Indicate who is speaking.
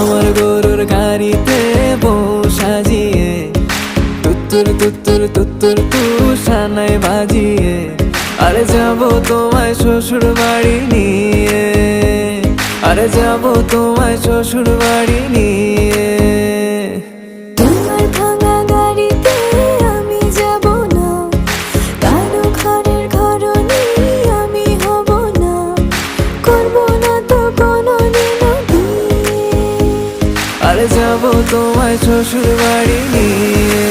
Speaker 1: আমার গরুর গাড়িতে বউ সাজিয়ে তুত্তুর তুত্তুর তুত্তুর তুষানায় বাজিয়ে আরে যাবো তোমায় শ্বশুর বাড়ি নিয়ে, আরে যাবো তোমায় শ্বশুর বাড়ি নিয়ে।
Speaker 2: তোমার ভাঙা গাড়িতে আমি যাব না, কারো ঘরের ঘরনি আমি হব না, করব না তো কোনোদিনও বিয়ে।
Speaker 1: আরে যাবো তোমায় শ্বশুর বাড়ি নিয়ে।